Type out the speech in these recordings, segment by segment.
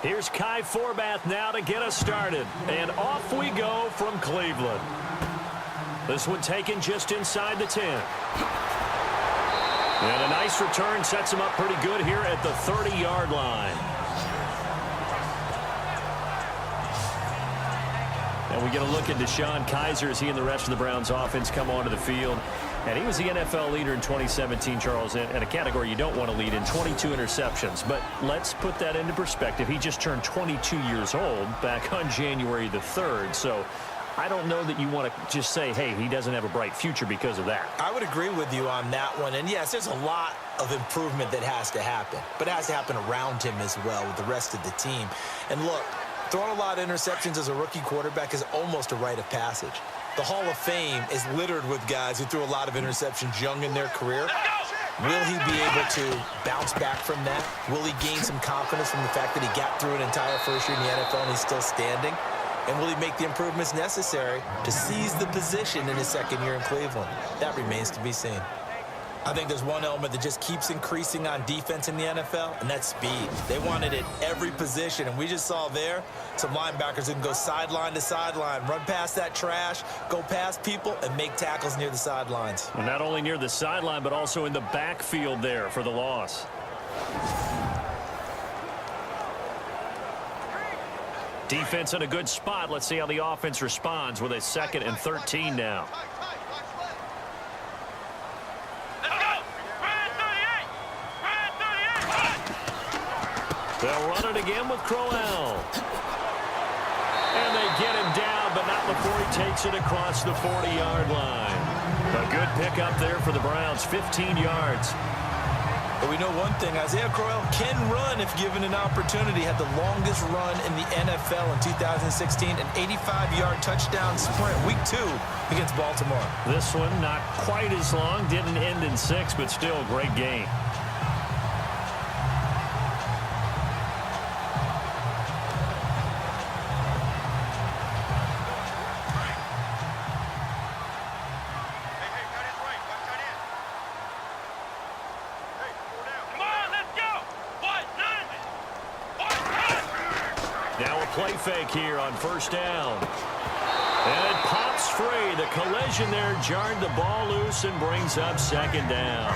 Here's Kai Forbath now to get us started. And off we go from Cleveland. This one taken just inside the 10. And a nice return sets him up pretty good here at the 30-yard line. And we get a look at DeShone Kizer as he and the rest of the Browns offense come onto the field. And he was the NFL leader in 2017, Charles, in a category you don't want to lead in, 22 interceptions. But let's put that into perspective. He just turned 22 years old back on January the 3rd. So I don't know that you want to just say, hey, he doesn't have a bright future because of that. I would agree with you on that one. And, yes, there's a lot of improvement that has to happen. But it has to happen around him as well with the rest of the team. And, look, throwing a lot of interceptions as a rookie quarterback is almost a rite of passage. The Hall of Fame is littered with guys who threw a lot of interceptions young in their career. Will he be able to bounce back from that? Will he gain some confidence from the fact that he got through an entire first year in the NFL and he's still standing? And will he make the improvements necessary to seize the position in his second year in Cleveland? That remains to be seen. I think there's one element that just keeps increasing on defense in the NFL, and that's speed. They want it at every position, and we just saw there some linebackers who can go sideline to sideline, run past that trash, go past people, and make tackles near the sidelines. Well, not only near the sideline, but also in the backfield there for the loss. Defense in a good spot. Let's see how the offense responds with a 2nd and 13 now. They'll run it again with Crowell. And they get him down, but not before he takes it across the 40-yard line. A good pickup there for the Browns, 15 yards. But we know one thing, Isaiah Crowell can run if given an opportunity. Had the longest run in the NFL in 2016, an 85-yard touchdown sprint, week 2 against Baltimore. This one not quite as long, didn't end in 6, but still a great game. Play fake here on first down. And it pops free. The collision there jarred the ball loose and brings up 2nd down.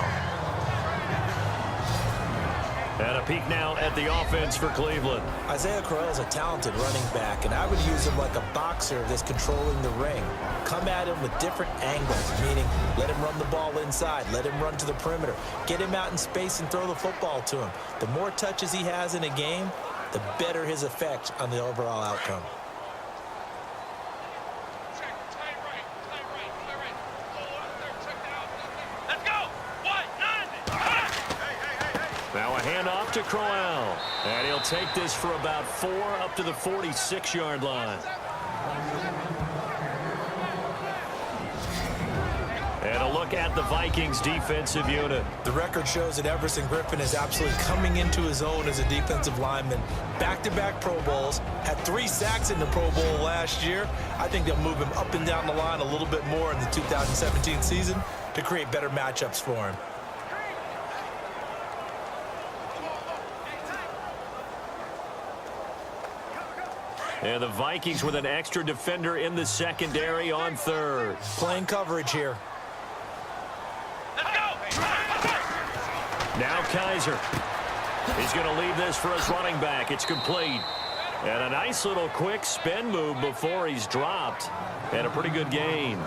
And a peek now at the offense for Cleveland. Isaiah Crowell is a talented running back, and I would use him like a boxer that's controlling the ring. Come at him with different angles, meaning let him run the ball inside, let him run to the perimeter, get him out in space and throw the football to him. The more touches he has in a game, the better his effect on the overall outcome. Now a handoff to Crowell. And he'll take this for about 4 up to the 46-yard line. And a look at the Vikings defensive unit. The record shows that Everson Griffin is absolutely coming into his own as a defensive lineman. Back-to-back Pro Bowls, had 3 sacks in the Pro Bowl last year. I think they'll move him up and down the line a little bit more in the 2017 season to create better matchups for him. And the Vikings with an extra defender in the secondary on 3rd. Playing coverage here. Now Kizer. He's going to leave this for his running back. It's complete. And a nice little quick spin move before he's dropped. And a pretty good gain.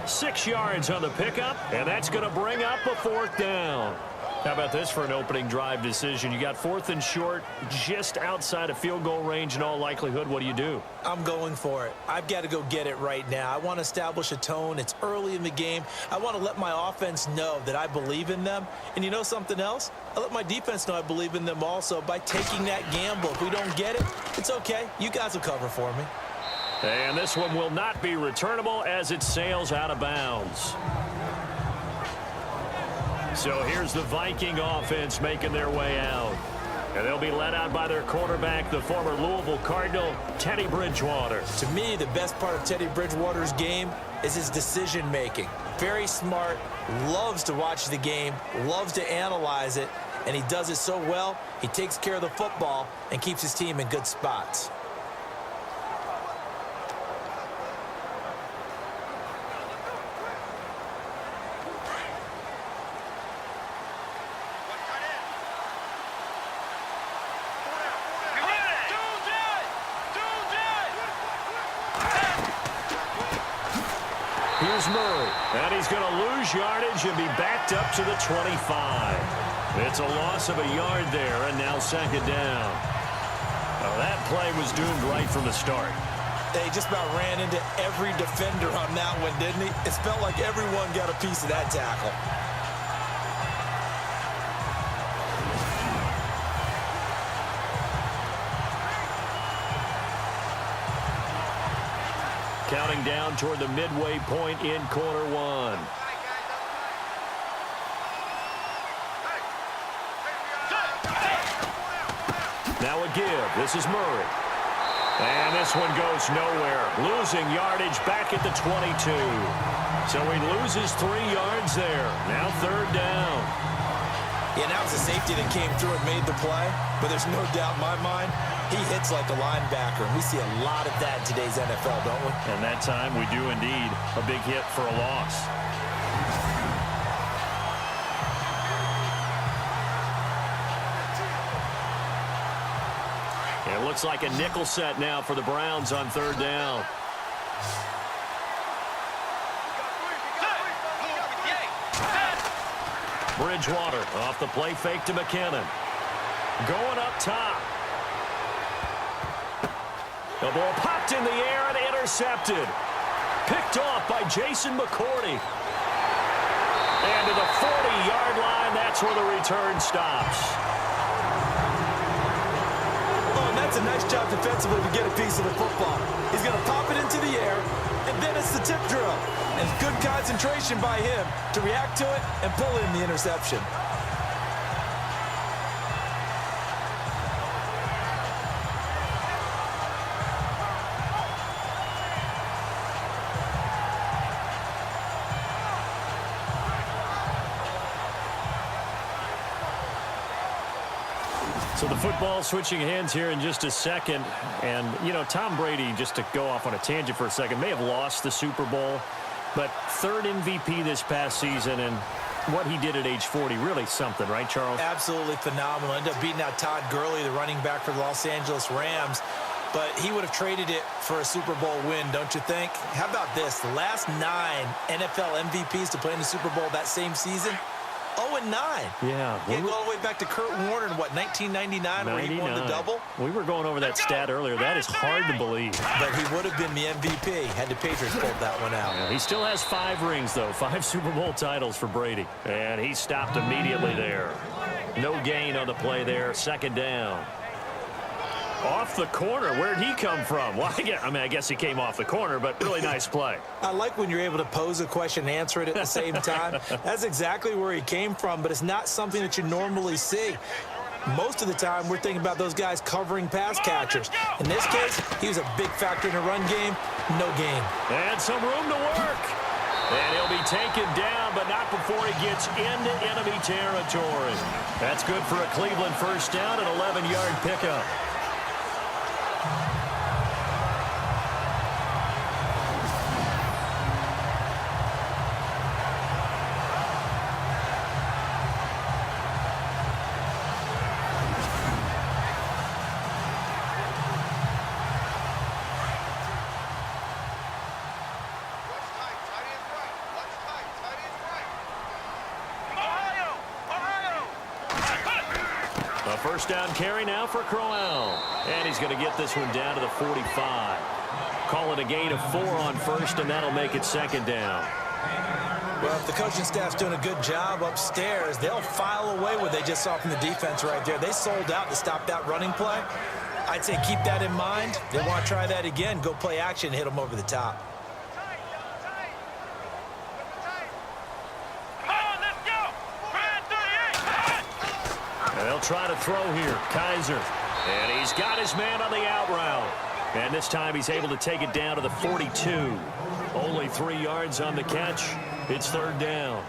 6 yards on the pickup, and that's going to bring up a 4th down. How about this for an opening drive decision? You got 4th and short, just outside of field goal range in all likelihood. What do you do? I'm going for it. I've got to go get it right now. I want to establish a tone. It's early in the game. I want to let my offense know that I believe in them. And you know something else? I let my defense know I believe in them also by taking that gamble. If we don't get it, it's okay. You guys will cover for me. And this one will not be returnable as it sails out of bounds. So here's the Viking offense making their way out. And they'll be led out by their quarterback, the former Louisville Cardinal, Teddy Bridgewater. To me, the best part of Teddy Bridgewater's game is his decision-making. Very smart, loves to watch the game, loves to analyze it, and he does it so well, he takes care of the football and keeps his team in good spots. Here's Murray, and he's going to lose yardage and be backed up to the 25. It's a loss of a yard there, and now second down. Well, that play was doomed right from the start. They just about ran into every defender on that one, didn't he? It felt like everyone got a piece of that tackle. Counting down toward the midway point in quarter one. Now a give. This is Murray. And this one goes nowhere. Losing yardage back at the 22. So he loses 3 yards there. Now third down. Yeah, that was a safety that came through and made the play. But there's no doubt in my mind, he hits like a linebacker. And we see a lot of that in today's NFL, don't we? And that time we do indeed. A big hit for a loss. It looks like a nickel set now for the Browns on third down. Bridgewater off the play fake to McKinnon. Going up top. The ball popped in the air and intercepted. Picked off by Jason McCourty. And to the 40-yard line, that's where the return stops. Oh, and that's a nice job defensively to get a piece of the football. He's going to pop it into the air, and then it's the tip drill. And good concentration by him to react to it and pull in the interception. So the football switching hands here in just a second. And, you know, Tom Brady, just to go off on a tangent for a second, may have lost the Super Bowl. But third MVP this past season, and what he did at age 40, really something, right, Charles? Absolutely phenomenal. Ended up beating out Todd Gurley, the running back for the Los Angeles Rams. But he would have traded it for a Super Bowl win, don't you think? How about this? The last 9 NFL MVPs to play in the Super Bowl that same season, 0-9. Yeah. He go all the way back to Kurt Warner in, what, 1999, where he won the double? We were going over that stat earlier. That is hard to believe. But he would have been the MVP had the Patriots pulled that one out. Yeah, he still has 5 rings, though. 5 Super Bowl titles for Brady. And he stopped immediately there. No gain on the play there. Second down. Off the corner. Where'd he come from? Well, I guess he came off the corner, but really nice play. I like when you're able to pose a question and answer it at the same time. That's exactly where he came from, but it's not something that you normally see. Most of the time, we're thinking about those guys covering pass catchers. In this case, he was a big factor in the run game. No gain. And some room to work. And he'll be taken down, but not before he gets into enemy territory. That's good for a Cleveland first down, an 11-yard pickup. A first down carry now for Crowell. And he's going to get this one down to the 45. Call it a gain of 4 on first, and that'll make it second down. Well, if the coaching staff's doing a good job upstairs, they'll file away what they just saw from the defense right there. They sold out to stop that running play. I'd say keep that in mind. They want to try that again. Go play action and hit them over the top. They'll try to throw here. Kaiser. And he's got his man on the out route. And this time he's able to take it down to the 42. Only 3 yards on the catch. It's third down.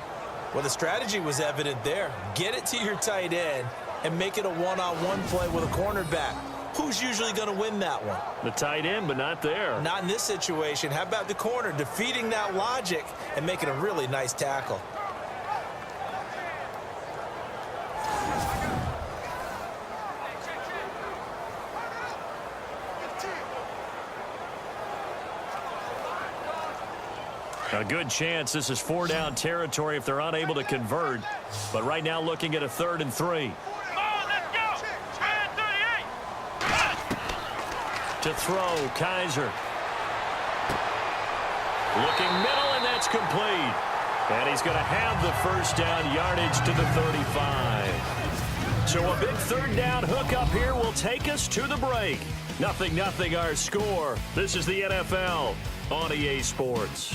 Well, the strategy was evident there. Get it to your tight end and make it a one-on-one play with a cornerback. Who's usually going to win that one? The tight end, but not there. Not in this situation. How about the corner defeating that logic and making a really nice tackle? A good chance this is 4-down territory if they're unable to convert. But right now looking at a 3rd and 3. To throw, Kaiser. Looking middle, and that's complete. And he's going to have the first down yardage to the 35. So a big 3rd down hook up here will take us to the break. 0-0 our score. This is the NFL on EA Sports.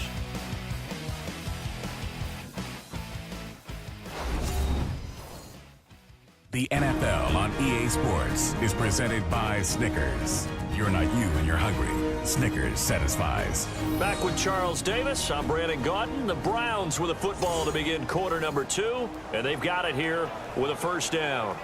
The NFL on EA Sports is presented by Snickers. You're not you when you're hungry. Snickers satisfies. Back with Charles Davis. I'm Brandon Gaudin. The Browns with a football to begin quarter number 2. And they've got it here with a first down.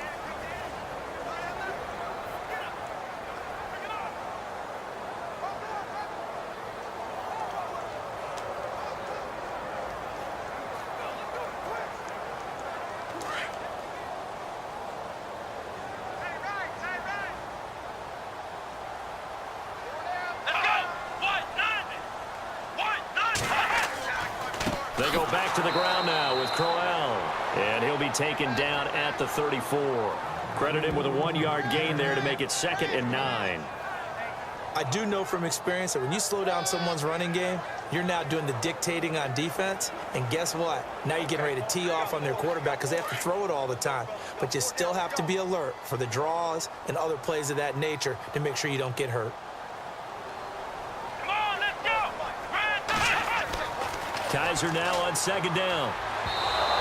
They go back to the ground now with Crowell. And he'll be taken down at the 34. Credit him with a 1-yard gain there to make it 2nd and 9. I do know from experience that when you slow down someone's running game, you're now doing the dictating on defense. And guess what? Now you're getting ready to tee off on their quarterback because they have to throw it all the time. But you still have to be alert for the draws and other plays of that nature to make sure you don't get hurt. Kaiser now on 2nd down.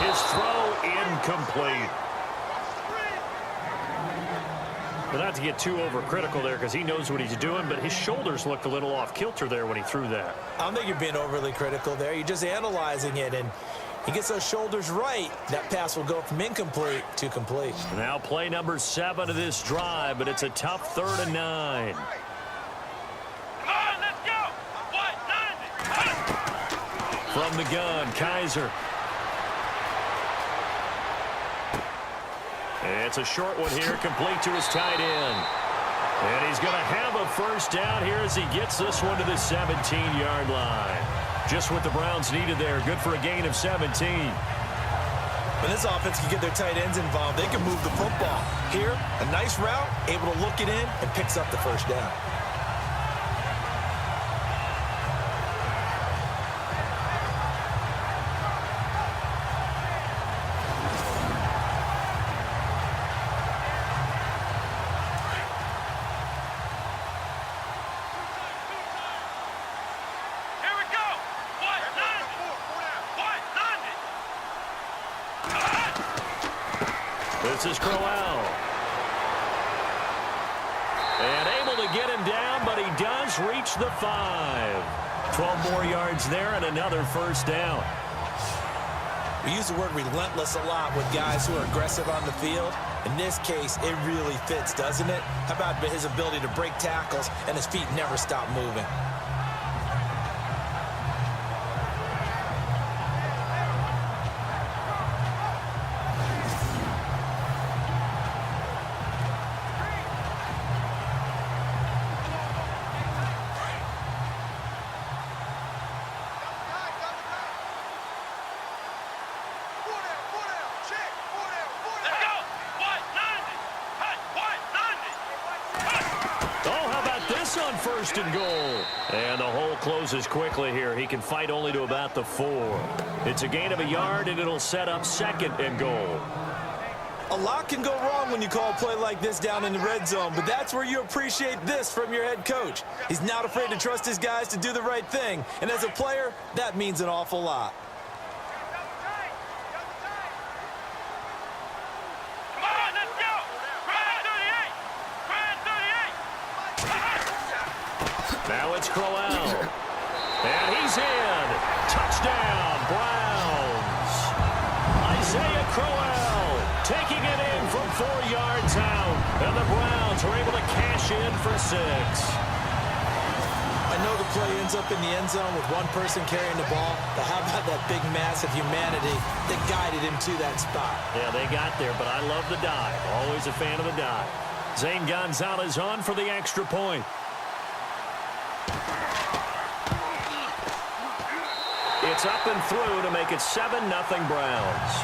His throw incomplete. But not to get too overcritical there because he knows what he's doing, but his shoulders looked a little off kilter there when he threw that. I don't think you're being overly critical there. You're just analyzing it, and he gets those shoulders right. That pass will go from incomplete to complete. Now play number 7 of this drive, but it's a tough 3rd and 9. From the gun, Kaiser. It's a short one here, complete to his tight end. And he's going to have a first down here as he gets this one to the 17-yard line. Just what the Browns needed there. Good for a gain of 17. When this offense can get their tight ends involved, they can move the football. Here, a nice route, able to look it in, and picks up the first down. This is Crowell. And able to get him down, but he does reach the 5. 12 more yards there and another first down. We use the word relentless a lot with guys who are aggressive on the field. In this case, it really fits, doesn't it? How about his ability to break tackles and his feet never stop moving? On 1st and goal. And the hole closes quickly here. He can fight only to about the 4. It's a gain of a yard, and it'll set up 2nd and goal. A lot can go wrong when you call a play like this down in the red zone, but that's where you appreciate this from your head coach. He's not afraid to trust his guys to do the right thing, and as a player, that means an awful lot. Now it's Crowell. And he's in. Touchdown, Browns. Isaiah Crowell taking it in from 4 yards out. And the Browns are able to cash in for 6. I know the play ends up in the end zone with one person carrying the ball, but how about that big mass of humanity that guided him to that spot? Yeah, they got there, but I love the dive. Always a fan of the dive. Zane Gonzalez on for the extra point. It's up and through to make it 7-0 Browns.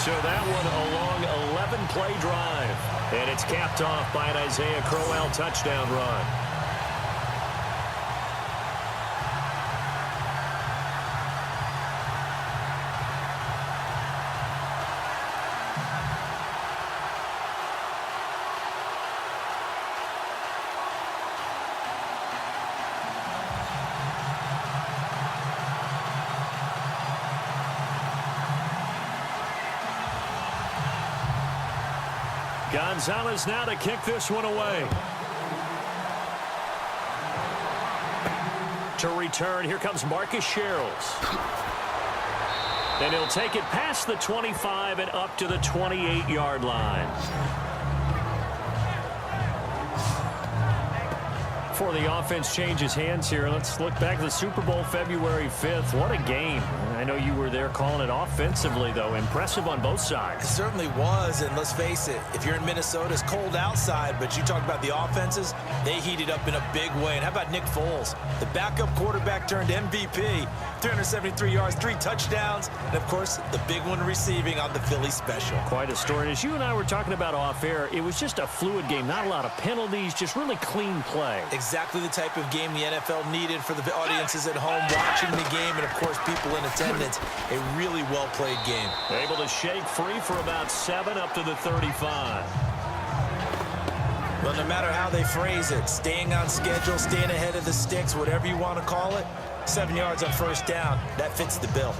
So that one a long 11-play drive. And it's capped off by an Isaiah Crowell touchdown run. Gonzalez now to kick this one away. To return, here comes Marcus Sherrills. And he'll take it past the 25 and up to the 28-yard line. Before the offense changes hands here, let's look back to the Super Bowl February 5th. What a game. I know you were there calling it offensively, though. Impressive on both sides. It certainly was, and let's face it, if you're in Minnesota, it's cold outside, but you talk about the offenses, they heated up in a big way. And how about Nick Foles? The backup quarterback turned MVP, 373 yards, 3 touchdowns, and, of course, the big one receiving on the Philly special. Quite a story. And as you and I were talking about off air, it was just a fluid game. Not a lot of penalties, just really clean play. Exactly the type of game the NFL needed for the audiences at home watching the game and, of course, people in attendance. A really well-played game. Able to shake free for about 7 up to the 35. Well, no matter how they phrase it, staying on schedule, staying ahead of the sticks, whatever you want to call it, 7 yards on first down, that fits the bill.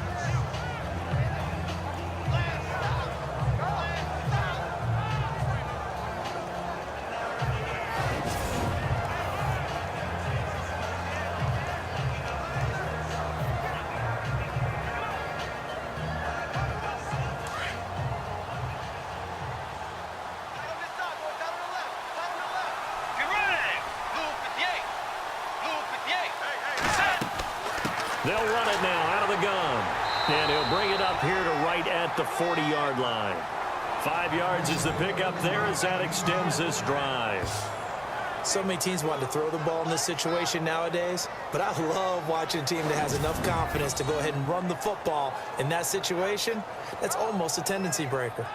They'll run it now out of the gun. And he'll bring it up here to right at the 40-yard line. 5 yards is the pickup there as that extends this drive. So many teams want to throw the ball in this situation nowadays, but I love watching a team that has enough confidence to go ahead and run the football in that situation. That's almost a tendency breaker.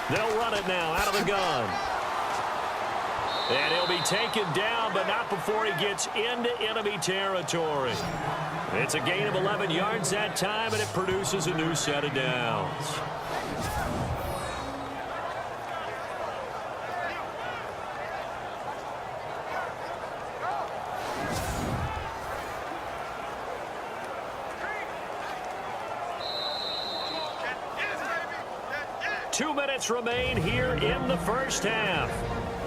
They'll run it now out of the gun. And he'll be taken down, but not before he gets into enemy territory. It's a gain of 11 yards that time, and it produces a new set of downs. Two minutes remain here in the first half.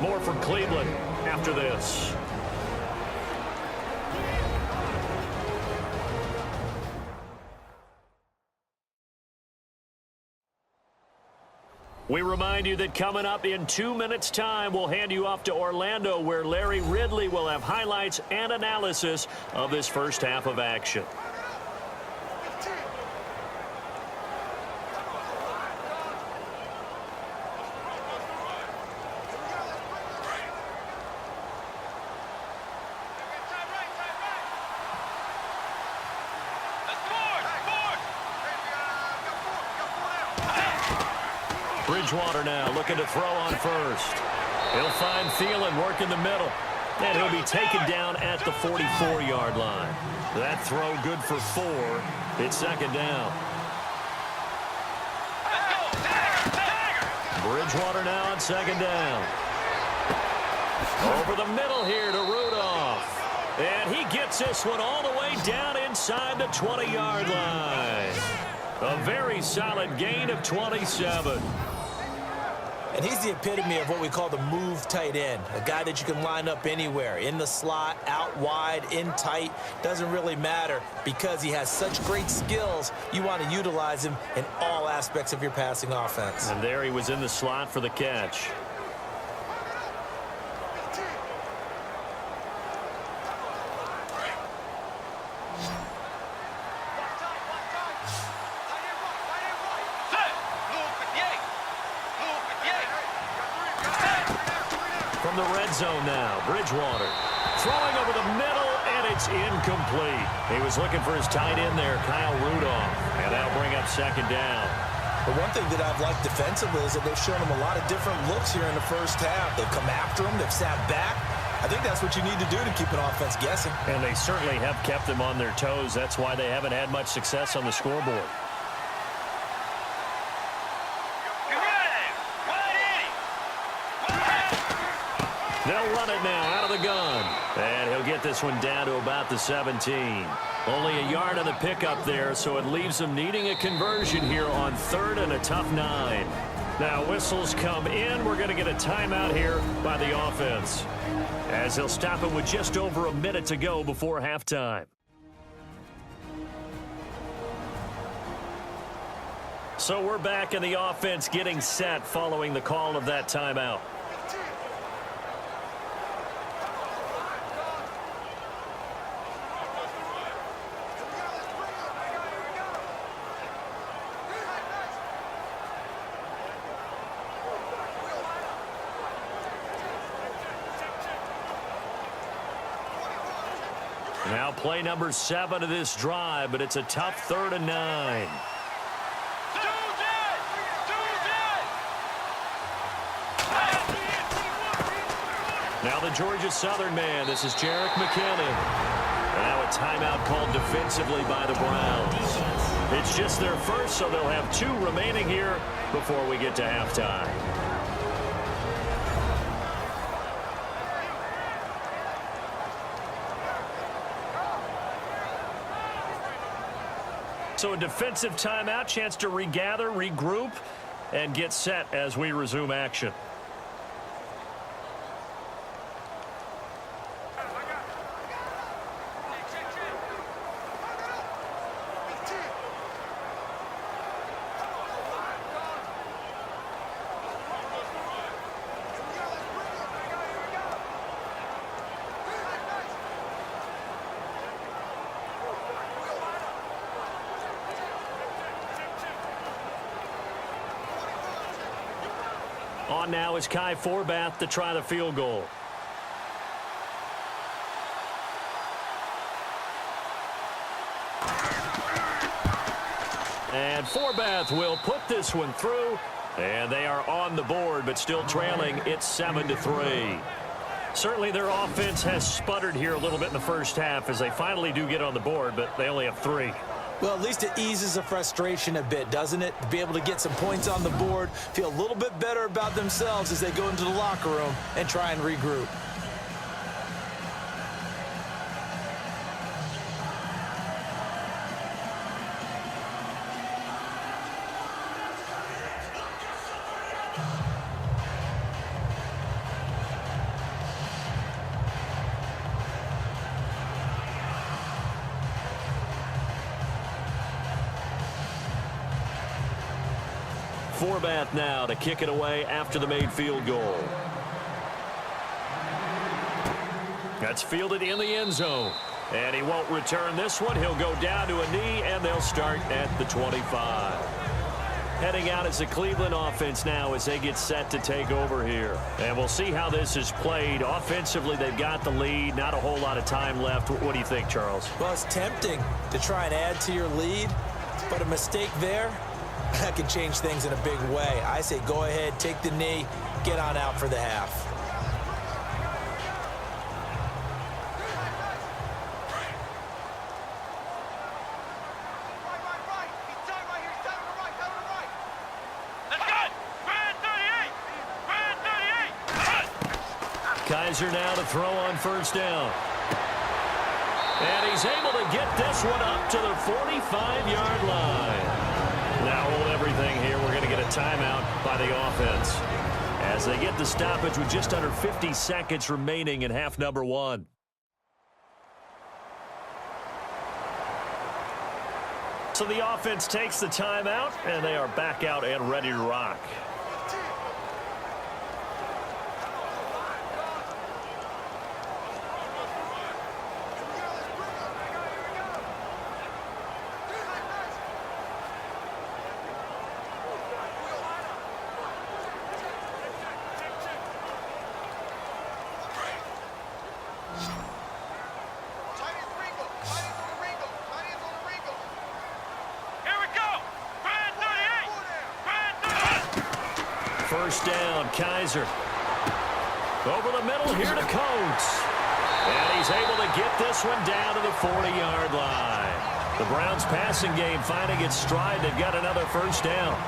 More from Cleveland after this. We remind you that coming up in 2 minutes' time, we'll hand you off to Orlando, where Larry Ridley will have highlights and analysis of this first half of action. Bridgewater now looking to throw on first. He'll find Thielen working the middle. And he'll be taken down at the 44-yard line. That throw good for 4. It's second down. Bridgewater now on second down. Over the middle here to Rudolph. And he gets this one all the way down inside the 20-yard line. A very solid gain of 27. And he's the epitome of what we call the move tight end, a guy that you can line up anywhere, in the slot, out wide, in tight, doesn't really matter because he has such great skills. You want to utilize him in all aspects of your passing offense. And there he was in the slot for the catch. From the red zone now, Bridgewater throwing over the middle, and it's incomplete. He was looking for his tight end there, Kyle Rudolph, and that'll bring up second down. But one thing that I've liked defensively is that they've shown him a lot of different looks here in the first half. They've come after him, they've sat back. I think that's what you need to do to keep an offense guessing. And they certainly have kept them on their toes. That's why they haven't had much success on the scoreboard. They'll run it now out of the gun. And he'll get this one down to about the 17. Only a yard on the pickup there, so it leaves them needing a conversion here on 3rd and a tough 9. Now whistles come in. We're going to get a timeout here by the offense, as they'll stop it with just over a minute to go before halftime. So we're back in the offense getting set following the call of that timeout. Now play number 7 of this drive, but it's a tough 3rd and 9. Now the Georgia Southern man, this is Jerick McKinnon. And now a timeout called defensively by the Browns. It's just their first, so they'll have 2 remaining here before we get to halftime. So a defensive timeout, chance to regather, regroup, and get set as we resume action. On now is Kai Forbath to try the field goal. And Forbath will put this one through, and they are on the board, but still trailing. It's 7-3. Certainly their offense has sputtered here a little bit in the first half as they finally do get on the board, but they only have 3. Well, at least it eases the frustration a bit, doesn't it? To be able to get some points on the board, feel a little bit better about themselves as they go into the locker room and try and regroup. Forbath now to kick it away after the made field goal. That's fielded in the end zone. And he won't return this one. He'll go down to a knee, and they'll start at the 25. Heading out as the Cleveland offense now as they get set to take over here. And we'll see how this is played. Offensively, they've got the lead. Not a whole lot of time left. What do you think, Charles? Well, it's tempting to try and add to your lead, but a mistake there, that can change things in a big way. I say go ahead, take the knee, get on out for the half. Kaiser now to throw on first down. And he's able to get this one up to the 45-yard line. Now hold everything here. We're going to get a timeout by the offense as they get the stoppage with just under 50 seconds remaining in half number one. So the offense takes the timeout, and they are back out and ready to rock. First down, Kaiser. Over the middle here to Coates. And he's able to get this one down to the 40-yard line. The Browns passing game finding its stride. They've got another first down.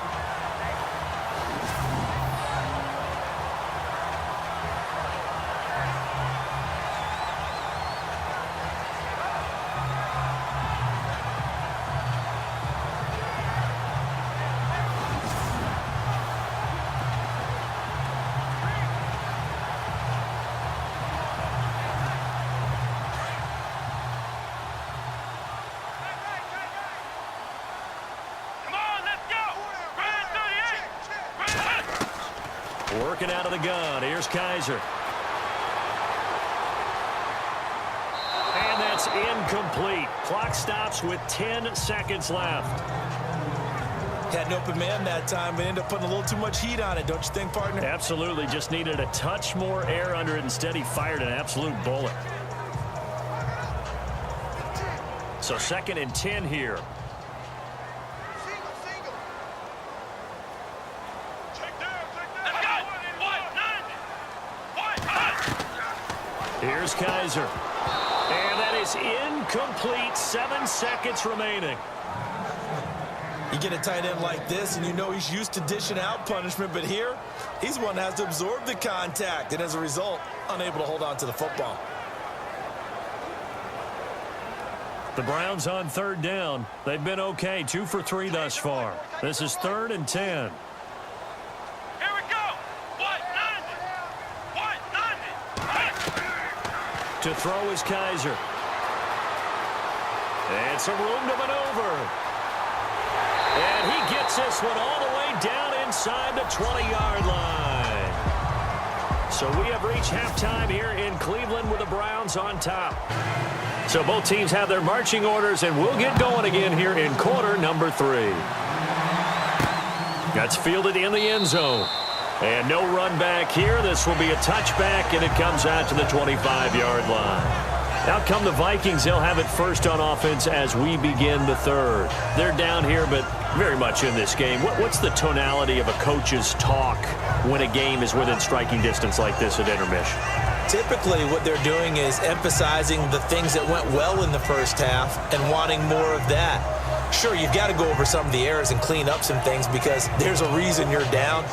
Working out of the gun. Here's Kaiser. And that's incomplete. Clock stops with 10 seconds left. Had an open man that time, but ended up putting a little too much heat on it, don't you think, partner? Absolutely. Just needed a touch more air under it. Instead, he fired an absolute bullet. So 2nd and 10 here. Here's Kaiser. And that is incomplete. 7 seconds remaining. You get a tight end like this, and you know he's used to dishing out punishment, but here, he's one that has to absorb the contact, and as a result, unable to hold on to the football. The Browns on 3rd down. They've been okay. 2 for 3 thus far. This is 3rd and 10. To throw is Kaiser. And some room to maneuver. And he gets this one all the way down inside the 20-yard line. So we have reached halftime here in Cleveland with the Browns on top. So both teams have their marching orders, and we'll get going again here in quarter number 3. That's fielded in the end zone. And no run back here. This will be a touchback, and it comes out to the 25-yard line. Out come the Vikings. They'll have it first on offense as we begin the 3rd. They're down here, but very much in this game. What's the tonality of a coach's talk when a game is within striking distance like this at intermission? Typically, what they're doing is emphasizing the things that went well in the first half and wanting more of that. Sure, you've got to go over some of the errors and clean up some things because there's a reason you're down.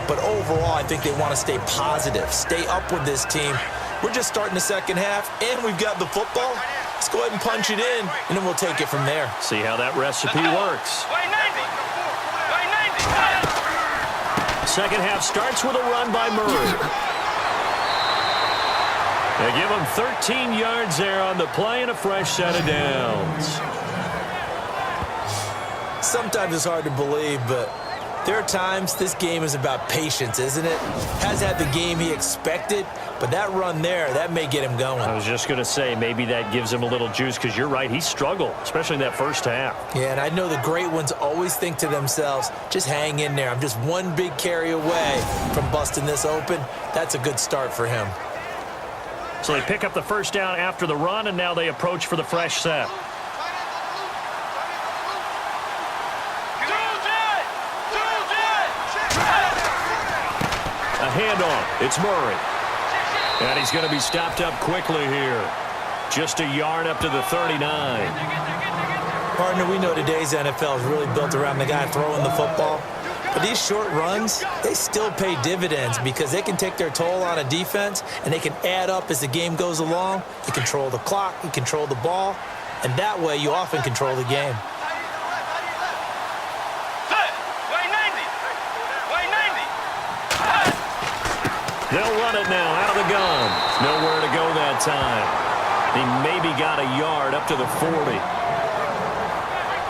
But overall, I think they want to stay positive, stay up with this team. We're just starting the second half, and we've got the football. Let's go ahead and punch it in, and then we'll take it from there. See how that recipe works. Second half starts with a run by Murray. They give him 13 yards there on the play and a fresh set of downs. Sometimes it's hard to believe, but there are times this game is about patience, isn't it? Has had the game he expected, but that run there, that may get him going. I was just going to say, maybe that gives him a little juice because you're right, he struggled, especially in that first half. Yeah, and I know the great ones always think to themselves, just hang in there. I'm just one big carry away from busting this open. That's a good start for him. So they pick up the first down after the run, and now they approach for the fresh set. A handoff. It's Murray. And he's going to be stopped up quickly here. Just a yard up to the 39. Partner, we know today's NFL is really built around the guy throwing the football. But these short runs, they still pay dividends because they can take their toll on a defense, and they can add up as the game goes along. You control the clock, you control the ball, and that way you often control the game. They'll run it now out of the gun. Nowhere to go that time. He maybe got a yard up to the 40.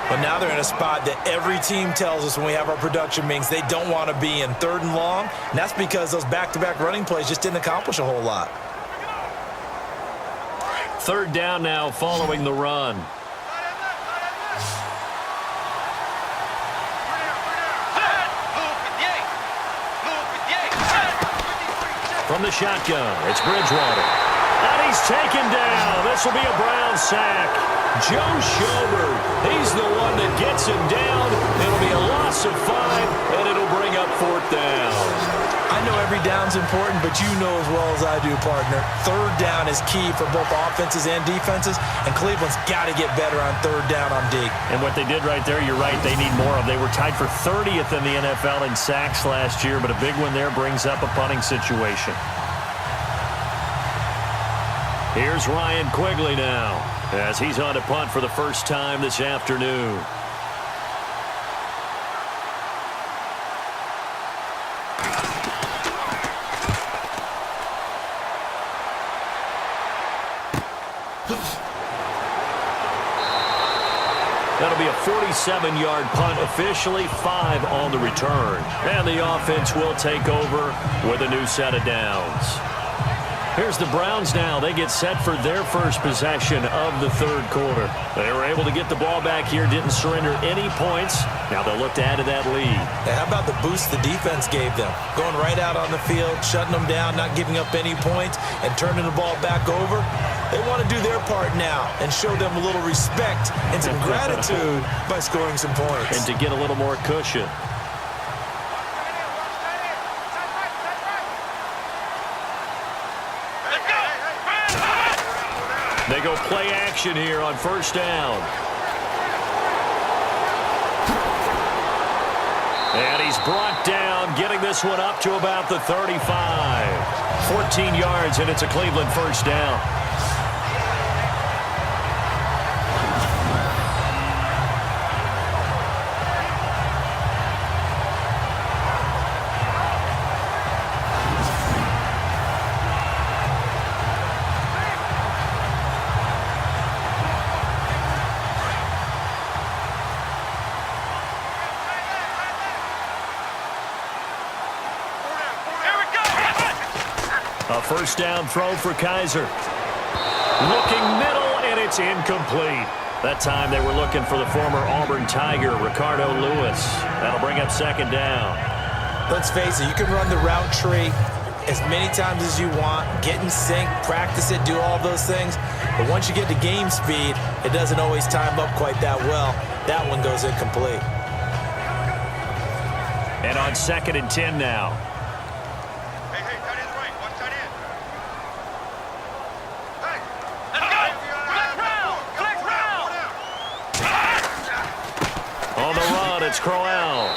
But now they're in a spot that every team tells us when we have our production meetings they don't want to be in, 3rd and long. And that's because those back-to-back running plays just didn't accomplish a whole lot. 3rd down now following the run. From the shotgun, it's Bridgewater. And he's taken down. This will be a Brown sack. Joe Schobert, he's the one that gets him down. It'll be a loss of 5, and it'll bring up 4th down. I know every down's important, but you know as well as I do, partner. 3rd down is key for both offenses and defenses, and Cleveland's got to get better on 3rd down on D. And what they did right there, you're right, they need more of. They were tied for 30th in the NFL in sacks last year, but a big one there brings up a punting situation. Here's Ryan Quigley now, as he's on to punt for the first time this afternoon. That'll be a 47-yard punt, officially 5 on the return. And the offense will take over with a new set of downs. Here's the Browns now. They get set for their first possession of the 3rd quarter. They were able to get the ball back here, didn't surrender any points. Now they'll look to add to that lead. How about the boost the defense gave them? Going right out on the field, shutting them down, not giving up any points, and turning the ball back over. They want to do their part now and show them a little respect and some gratitude by scoring some points. And to get a little more cushion. They go play action here on 1st down. And he's brought down, getting this one up to about the 35. 14 yards, and it's a Cleveland 1st down. A 1st down throw for Kaiser. Looking middle, and it's incomplete. That time they were looking for the former Auburn Tiger, Ricardo Lewis. That'll bring up 2nd down. Let's face it, you can run the route tree as many times as you want, get in sync, practice it, do all those things. But once you get to game speed, it doesn't always time up quite that well. That one goes incomplete. And on 2nd and 10 now. It's Crowell.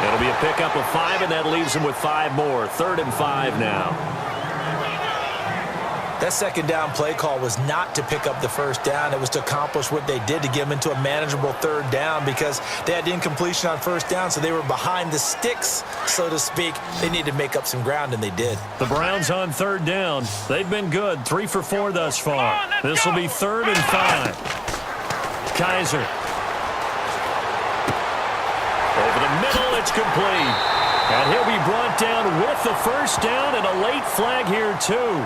It'll be a pickup of 5, and that leaves him with 5 more. 3rd and 5 now. That 2nd down play call was not to pick up the 1st down. It was to accomplish what they did, to get them into a manageable 3rd down, because they had incompletion on 1st down, so they were behind the sticks, so to speak. They needed to make up some ground, and they did. The Browns on 3rd down. They've been good, 3 for 4 thus far. This will be 3rd and 5. Kaiser. Over the middle, it's complete. And he'll be brought down with the 1st down, and a late flag here, too.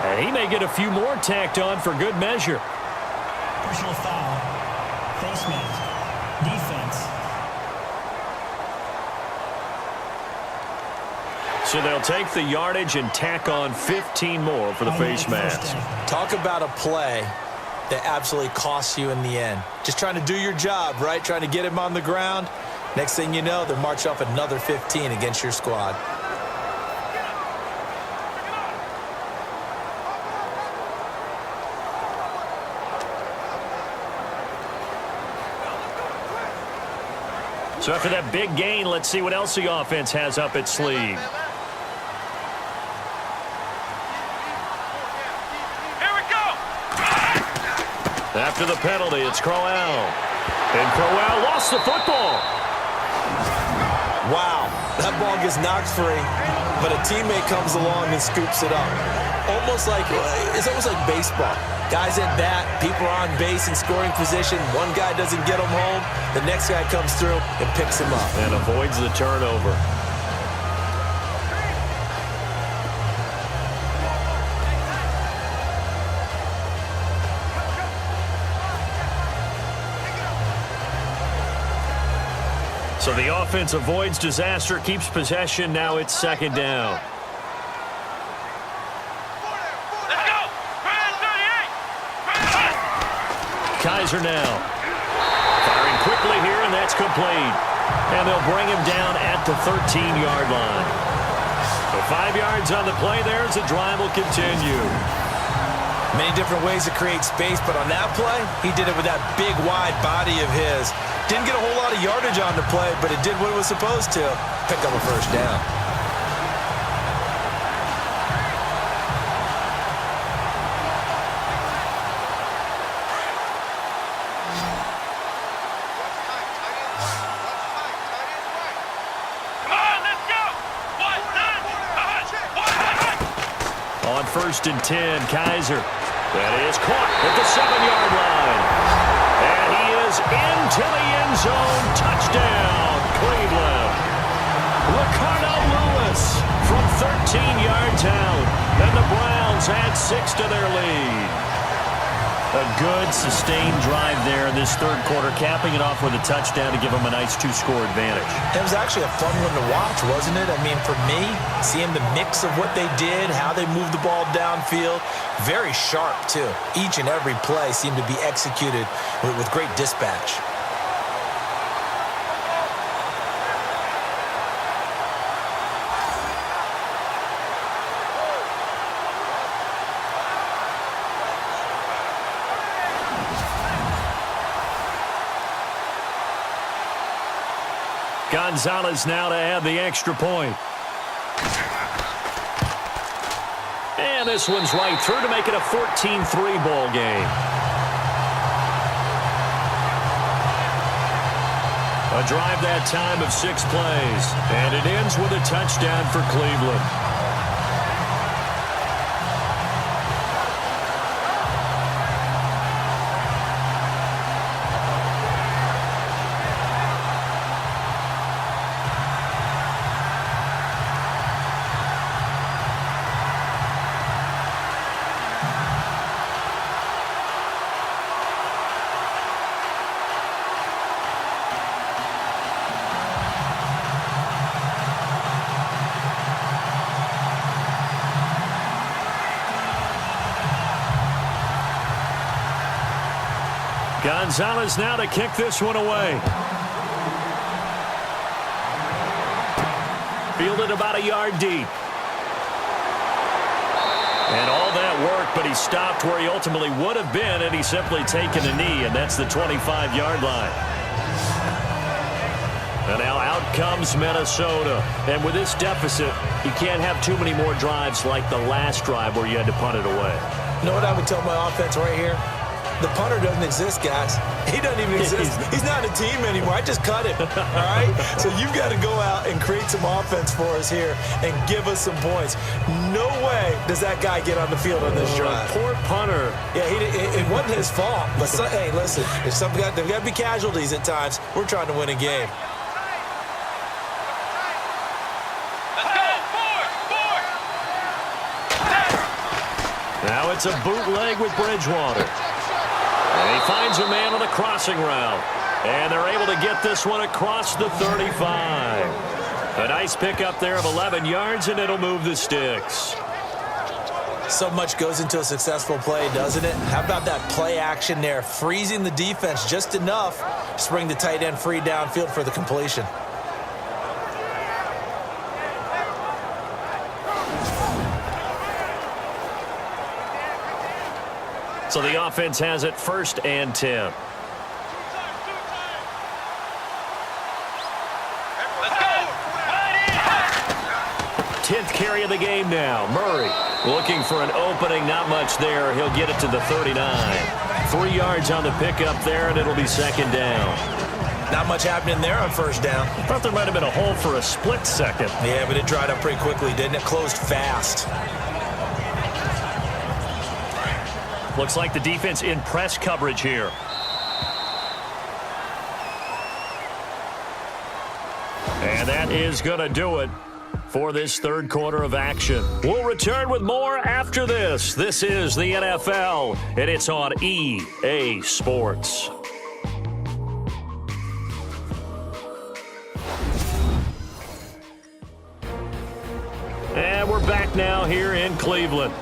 And he may get a few more tacked on for good measure. Personal foul. Face mask. Defense. So they'll take the yardage and tack on 15 more for the face mask. Talk about a play that absolutely costs you in the end. Just trying to do your job, right? Trying to get him on the ground. Next thing you know, they'll march off another 15 against your squad. So after that big gain, let's see what else the offense has up its sleeve. After the penalty, it's Crowell. And Crowell lost the football. Wow, that ball gets knocked free, but a teammate comes along and scoops it up. It's almost like baseball. Guys at bat, people are on base in scoring position. One guy doesn't get them home. The next guy comes through and picks him up. And avoids the turnover. So the offense avoids disaster, keeps possession. Now it's second down. Let's go! 38! Kaiser now. Firing quickly here, and that's complete. And they'll bring him down at the 13-yard line. So 5 yards on the play there as the drive will continue. Many different ways to create space, but on that play, he did it with that big, wide body of his. Didn't get a whole lot of yardage on the play, but it did what it was supposed to. Pick up a first down. Come on, let's go! On 1st and 10, Kaiser. That is caught at the 7-yard line. And he is into the end zone. Touchdown, Cleveland. Ricardo Lewis from 13 yards out. And the Browns add 6 to their lead. A good, sustained drive there in this third quarter, capping it off with a touchdown to give them a nice 2-score advantage. It was actually a fun one to watch, wasn't it? I mean, for me, seeing the mix of what they did, how they moved the ball downfield, very sharp, too. Each and every play seemed to be executed with great dispatch. Gonzalez now to add the extra point. And this one's right through to make it a 14-3 ball game. A drive that time of 6 plays. And it ends with a touchdown for Cleveland. Gonzalez now to kick this one away. Fielded about a yard deep. And all that work, but he stopped where he ultimately would have been had he simply taken a knee, and that's the 25-yard line. And now out comes Minnesota. And with this deficit, you can't have too many more drives like the last drive where you had to punt it away. You know what I would tell my offense right here? The punter doesn't exist, guys. He doesn't even exist. He's not a team anymore. I just cut him, all right? So you've got to go out and create some offense for us here and give us some points. No way does that guy get on the field on this drive. Poor punter. Yeah, it wasn't his fault. But, hey, listen, there's got to be casualties at times. We're trying to win a game. Now it's a bootleg with Bridgewater. And he finds a man on the crossing route. And they're able to get this one across the 35. A nice pickup there of 11 yards, and it'll move the sticks. So much goes into a successful play, doesn't it? How about that play action there, freezing the defense just enough to bring the tight end free downfield for the completion. So the offense has it 1st and 10. carry of the game now. Murray looking for an opening. Not much there. He'll get it to the 39. 3 yards on the pickup there, and it'll be second down. Not much happening there on first down. I thought there might have been a hole for a split second. Yeah, but it dried up pretty quickly, didn't it? Closed fast. Looks like the defense in press coverage here. And that is going to do it for this third quarter of action. We'll return with more after this. This is the NFL, and it's on EA Sports. And we're back now here in Cleveland.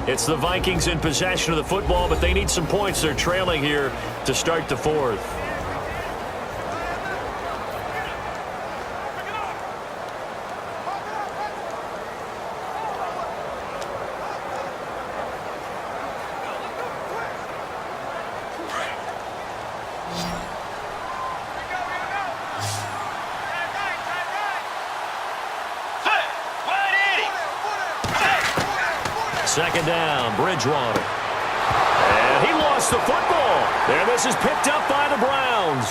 It's the Vikings in possession of the football, but they need some points. They're trailing here to start the fourth. Second down, Bridgewater. And he lost the football. And this is picked up by the Browns.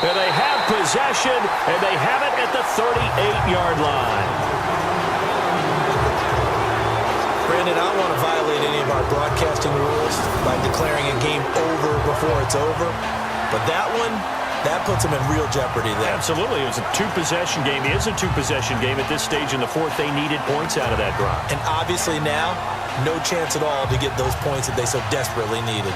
And they have possession, and they have it at the 38-yard line. Brandon, I don't want to violate any of our broadcasting rules by declaring a game over before it's over. But that one, that puts them in real jeopardy there. Absolutely. It was a two-possession game. It is a two-possession game at this stage in the fourth. They needed points out of that drive. And obviously now, no chance at all to get those points that they so desperately needed.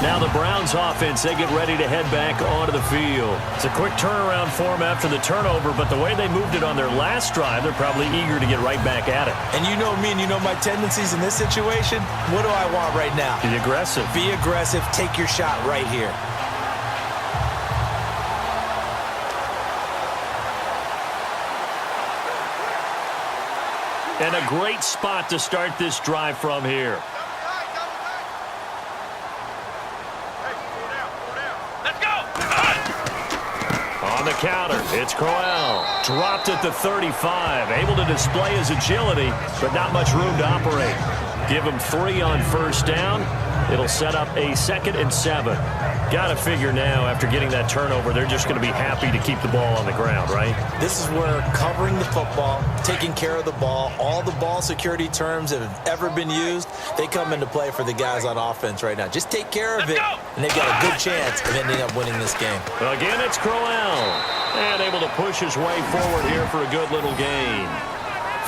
Now the Browns offense, they get ready to head back onto the field. It's a quick turnaround for them after the turnover, but the way they moved it on their last drive, they're probably eager to get right back at it. And you know me and you know my tendencies in this situation. What do I want right now? Be aggressive. Be aggressive. Take your shot right here. And a great spot to start this drive from here. Let's go. On the counter, it's Crowell. Dropped at the 35. Able to display his agility, but not much room to operate. Give him 3 on first down. It'll set up a 2nd and 7. Got to figure now, after getting that turnover, they're just going to be happy to keep the ball on the ground, right? This is where covering the football, taking care of the ball, all the ball security terms that have ever been used, they come into play for the guys on offense right now. Just take care of it, and they've got a good chance of ending up winning this game. Again, it's Crowell. And able to push his way forward here for a good little gain.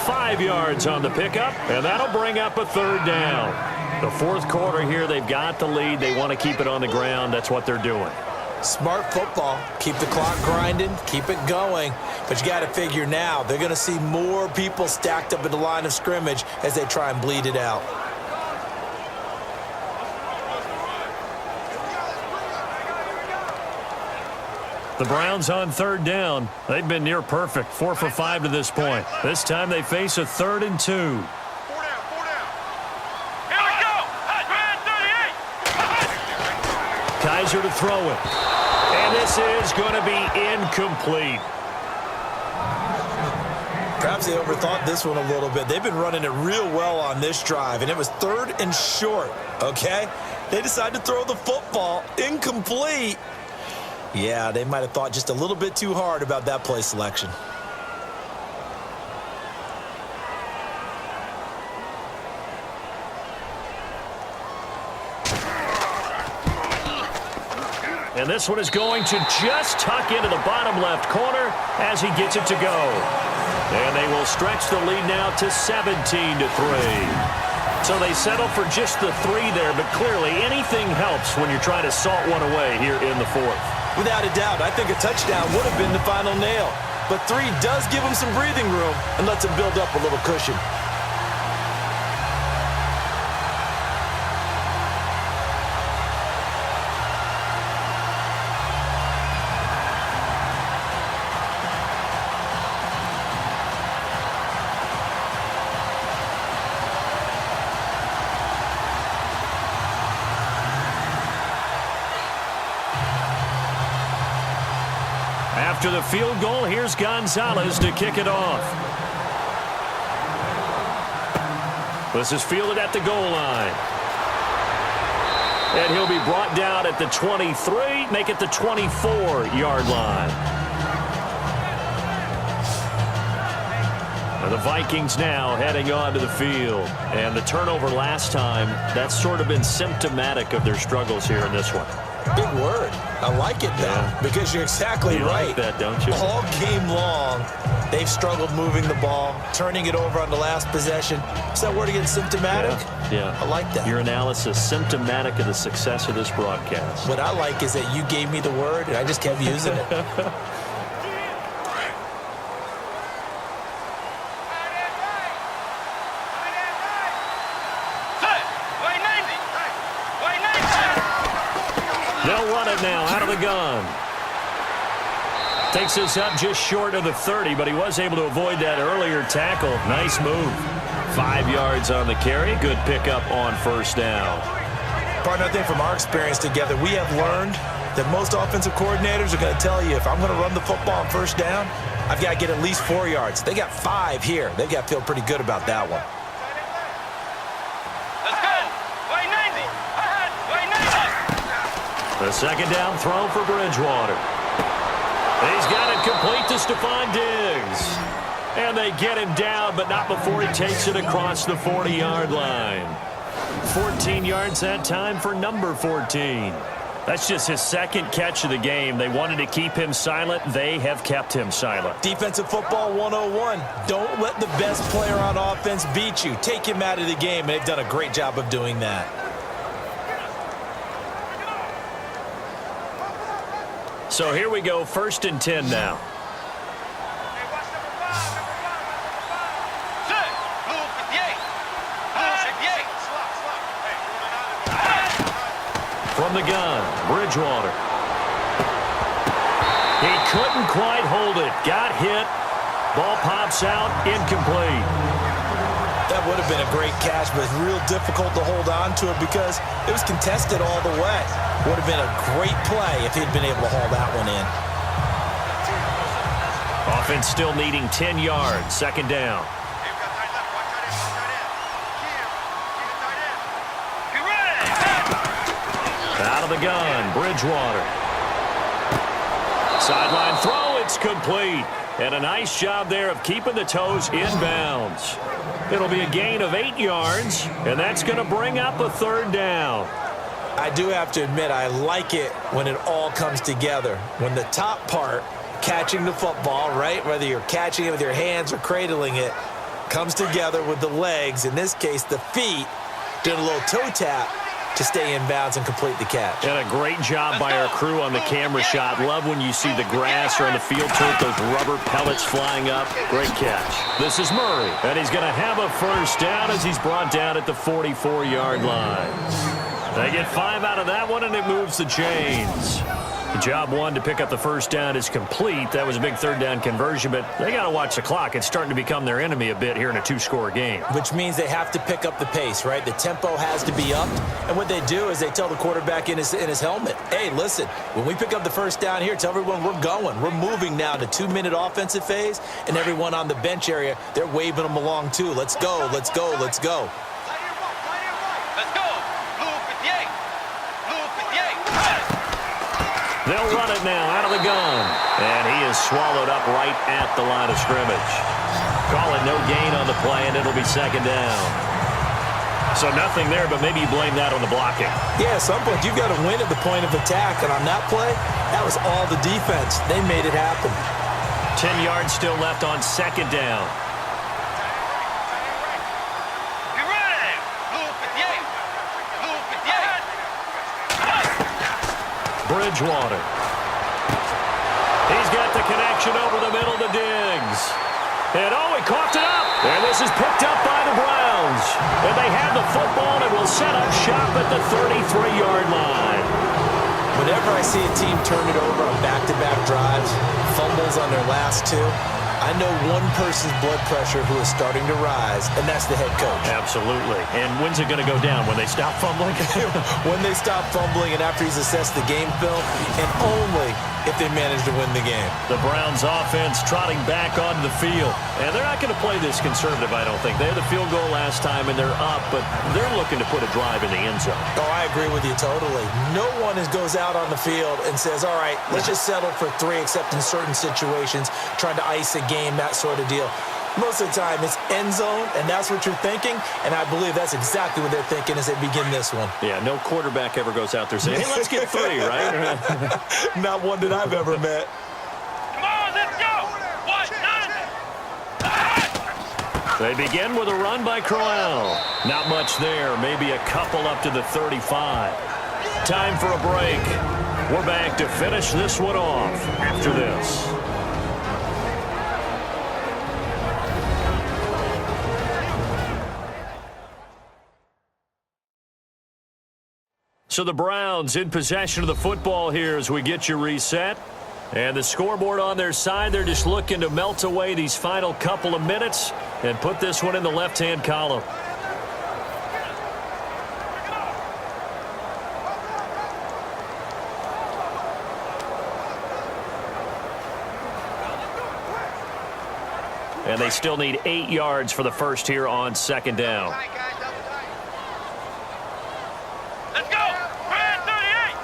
5 yards on the pickup, and that'll bring up a 3rd down. The fourth quarter here, they've got the lead. They want to keep it on the ground. That's what they're doing. Smart football. Keep the clock grinding. Keep it going. But you got to figure now, they're going to see more people stacked up at the line of scrimmage as they try and bleed it out. The Browns on 3rd down. They've been near perfect, 4 for 5 to this point. This time they face a 3rd and 2. 4 down. Here we go. Red 38. Kaiser to throw it. And this is going to be incomplete. Perhaps they overthought this one a little bit. They've been running it real well on this drive, and it was 3rd and short, okay? They decided to throw the football incomplete. Yeah, they might have thought just a little bit too hard about that play selection. And this one is going to just tuck into the bottom left corner as he gets it to go. And they will stretch the lead now to 17-3. So they settle for just the 3 there, but clearly anything helps when you're trying to salt one away here in the fourth. Without a doubt, I think a touchdown would have been the final nail. But 3 does give them some breathing room and lets them build up a little cushion. After the field goal, here's Gonzalez to kick it off. This is fielded at the goal line. And he'll be brought down at the 23, make it the 24-yard line. And the Vikings now heading onto the field. And the turnover last time, that's sort of been symptomatic of their struggles here in this one. Big word. I like it, though, because you're exactly right. You like that, don't you? All game long, they've struggled moving the ball, turning it over on the last possession. Is that word again, symptomatic? Yeah. I like that. Your analysis, symptomatic of the success of this broadcast. What I like is that you gave me the word, and I just kept using it. They'll run it now out of the gun. Takes us up just short of the 30, but he was able to avoid that earlier tackle. Nice move. 5 yards on the carry. Good pickup on first down. Partner, I think from our experience together, we have learned that most offensive coordinators are going to tell you, if I'm going to run the football on first down, I've got to get at least 4 yards. They got 5 here. They've got to feel pretty good about that one. The second down throw for Bridgewater. He's got it complete to Stephon Diggs. And they get him down, but not before he takes it across the 40-yard line. 14 yards that time for number 14. That's just his second catch of the game. They wanted to keep him silent. They have kept him silent. Defensive football 101. Don't let the best player on offense beat you. Take him out of the game, and they've done a great job of doing that. So here we go, 1st and 10 now. From the gun, Bridgewater. He couldn't quite hold it. Got hit. Ball pops out, incomplete. That would have been a great catch, but it's real difficult to hold on to it because it was contested all the way. Would have been a great play if he'd been able to haul that one in. Offense still needing 10 yards. Second down. Out of the gun, Bridgewater. Sideline throw, it's complete. And a nice job there of keeping the toes inbounds. It'll be a gain of 8 yards, and that's going to bring up a third down. I do have to admit, I like it when it all comes together. When the top part, catching the football, right, whether you're catching it with your hands or cradling it, comes together with the legs, in this case the feet, doing a little toe tap to stay in bounds and complete the catch. And a great job by our crew on the camera shot. Love when you see the grass or on the field turf, those rubber pellets flying up. Great catch. This is Murray, and he's going to have a first down as he's brought down at the 44-yard line. They get 5 out of that one, and it moves the chains. Job 1 to pick up the first down is complete. That was a big third down conversion, but they got to watch the clock. It's starting to become their enemy a bit here in a 2-score game. Which means they have to pick up the pace, right? The tempo has to be upped. And what they do is they tell the quarterback in his helmet, hey, listen, when we pick up the first down here, tell everyone we're going. We're moving now to 2-minute offensive phase, and everyone on the bench area, they're waving them along too. Let's go, let's go, let's go. They'll run it now out of the gun. And he is swallowed up right at the line of scrimmage. Call it no gain on the play, and it'll be second down. So nothing there, but maybe you blame that on the blocking. Yeah, at some point you've got to win at the point of attack. And on that play, that was all the defense. They made it happen. 10 yards still left on second down. Bridgewater. He's got the connection over the middle to Diggs. And oh, he coughed it up. And this is picked up by the Browns. And they have the football and will set up shop at the 33-yard line. Whenever I see a team turn it over on back-to-back drives, fumbles on their last two, I know one person's blood pressure who is starting to rise, and that's the head coach. Absolutely. And when's it going to go down? When they stop fumbling? When they stop fumbling and after he's assessed the game film, and only if they manage to win the game. The Browns offense trotting back onto the field. And they're not going to play this conservative, I don't think. They had the field goal last time, and they're up, but they're looking to put a drive in the end zone. Oh, I agree with you totally. No one goes out on the field and says, all right, let's just settle for 3, except in certain situations, trying to ice a game, that sort of deal. Most of the time, it's end zone, and that's what you're thinking, and I believe that's exactly what they're thinking as they begin this one. Yeah, no quarterback ever goes out there saying, hey, let's get 3, right? Not one that I've ever met. Come on, let's go. What? They begin with a run by Crowell. Not much there, maybe a couple up to the 35. Time for a break. We're back to finish this one off after this. So the Browns in possession of the football here as we get you reset. And the scoreboard on their side, they're just looking to melt away these final couple of minutes and put this one in the left-hand column. And they still need 8 yards for the first here on second down. Let's go. Brad 38.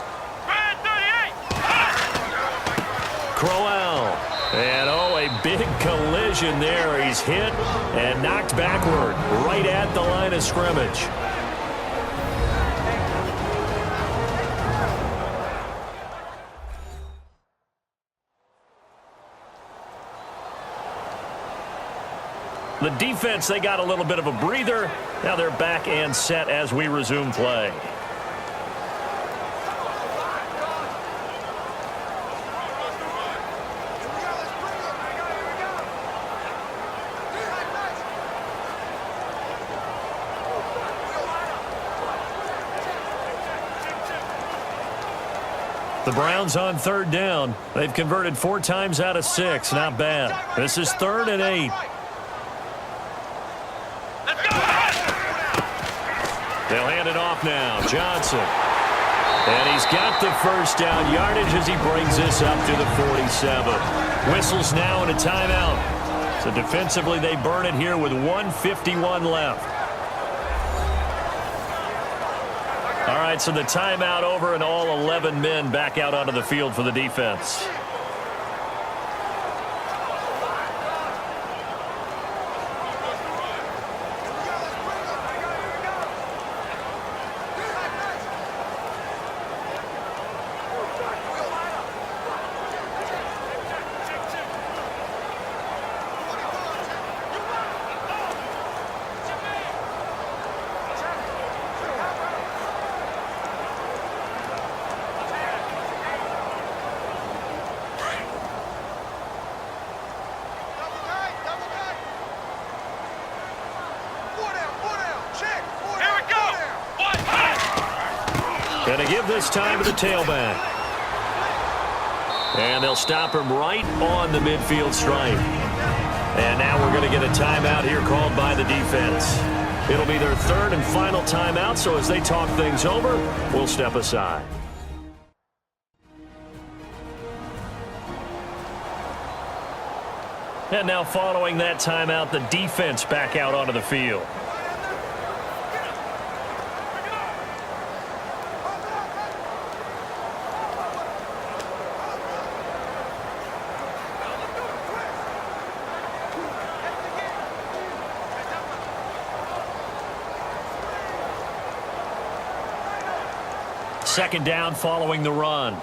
Brad 38. Crowell. And, a big collision there. He's hit and knocked backward right at the line of scrimmage. The defense, they got a little bit of a breather. Now they're back and set as we resume play. The Browns on third down. They've converted 4 times out of 6. Not bad. This is 3rd and 8. They'll hand it off now. Johnson. And he's got the first down yardage as he brings this up to the 47. Whistles now and a timeout. So defensively they burn it here with 1:51 left. All right, so the timeout over and all 11 men back out onto the field for the defense. Going to give this time to the tailback. And they'll stop him right on the midfield stripe. And now we're going to get a timeout here called by the defense. It'll be their 3rd and final timeout, so as they talk things over, we'll step aside. And now following that timeout, the defense back out onto the field. Second down following the run.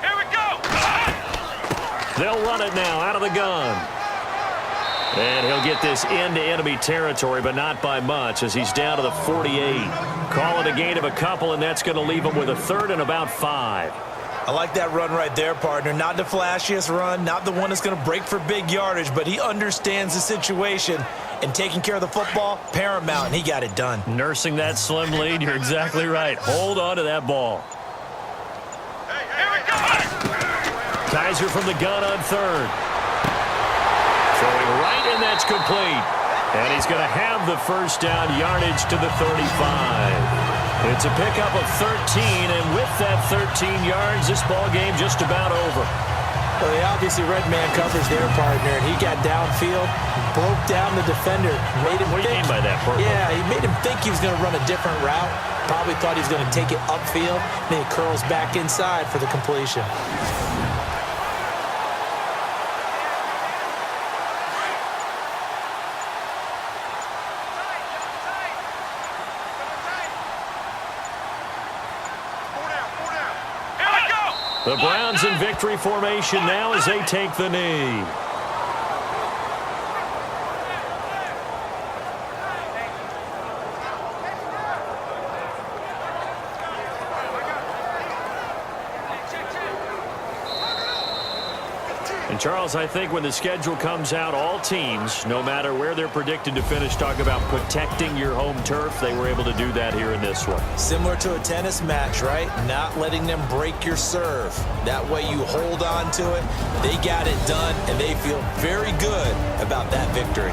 Here we go. They'll run it now out of the gun. And he'll get this into enemy territory, but not by much as he's down to the 48. Call it a gain of a couple, and that's going to leave him with a 3rd and about 5. I like that run right there, partner. Not the flashiest run, not the one that's going to break for big yardage, but he understands the situation. And taking care of the football, paramount, and he got it done. Nursing that slim lead, you're exactly right. Hold on to that ball. Here we go. Kaiser from the gun on third. Throwing right, and that's complete. And he's going to have the first down, yardage to the 35. It's a pickup of 13, and with that 13 yards, this ball game just about over. Well, they obviously red man covers their partner, and he got downfield, broke down the defender. What do you mean by that, Purple? Yeah, he made him think he was going to run a different route. Probably thought he was going to take it upfield. Then he curls back inside for the completion. The Browns in victory formation now as they take the knee. And Charles, I think when the schedule comes out, all teams, no matter where they're predicted to finish, talk about protecting your home turf. They were able to do that here in this one. Similar to a tennis match, right? Not letting them break your serve. That way you hold on to it. They got it done, and they feel very good about that victory.